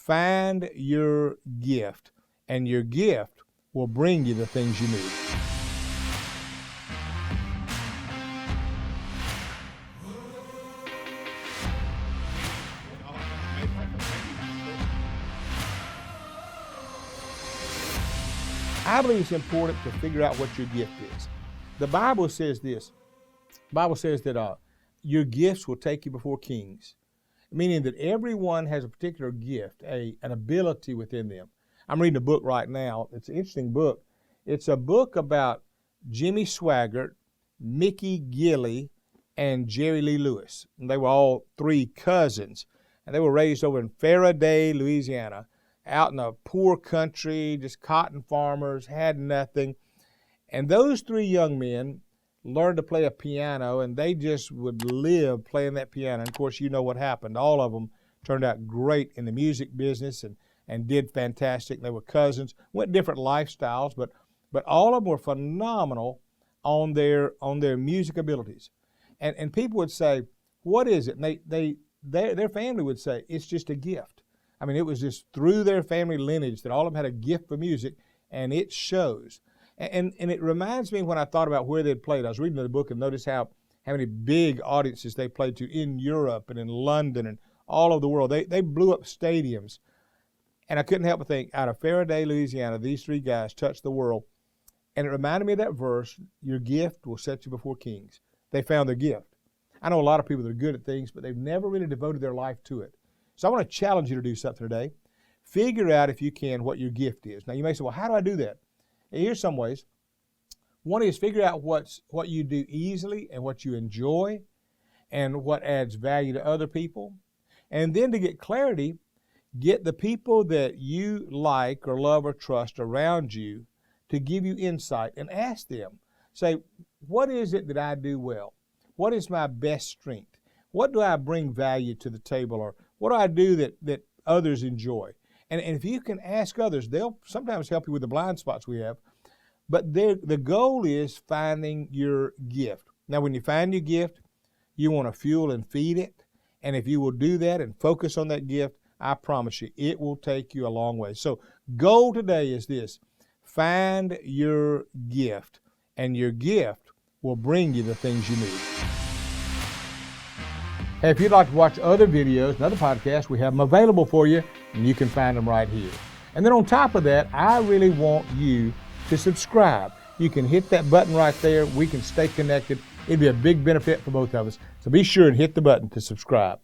find your gift, and your gift will bring you the things you need. I believe it's important to figure out what your gift is. The Bible says this. The Bible says that your gifts will take you before kings, meaning that everyone has a particular gift, an ability within them. I'm reading a book right now. It's an interesting book. It's a book about Jimmy Swaggart, Mickey Gilley, and Jerry Lee Lewis. And they were all three cousins, and they were raised over in Faraday, Louisiana, out in a poor country, just cotton farmers, had nothing. And those three young men learned to play a piano, and they just would live playing that piano. And of course, you know what happened. All of them turned out great in the music business and did fantastic. They were cousins, went different lifestyles, but all of them were phenomenal on their music abilities. And people would say, what is it? And their family would say, it's just a gift. I mean, it was just through their family lineage that all of them had a gift for music, and it shows. And it reminds me when I thought about where they'd played. I was reading the book and noticed how many big audiences they played to in Europe and in London and all over the world. They blew up stadiums. And I couldn't help but think, out of Faraday, Louisiana, these three guys touched the world. And it reminded me of that verse, your gift will set you before kings. They found their gift. I know a lot of people that are good at things, but they've never really devoted their life to it. So I want to challenge you to do something today. Figure out, if you can, what your gift is. Now, you may say, well, how do I do that? And here's some ways. One is figure out what you do easily and what you enjoy and what adds value to other people. And then to get clarity, get the people that you like or love or trust around you to give you insight, and ask them. Say, what is it that I do well? What is my best strength? What do I bring value to the table? Or what do I do that others enjoy? And if you can ask others, they'll sometimes help you with the blind spots we have. But the goal is finding your gift. Now, when you find your gift, you want to fuel and feed it. And if you will do that and focus on that gift, I promise you, it will take you a long way. So goal today is this. Find your gift, and your gift will bring you the things you need. Hey, if you'd like to watch other videos and other podcasts, we have them available for you, and you can find them right here. And then on top of that, I really want you to subscribe. You can hit that button right there. We can stay connected. It'd be a big benefit for both of us. So be sure and hit the button to subscribe.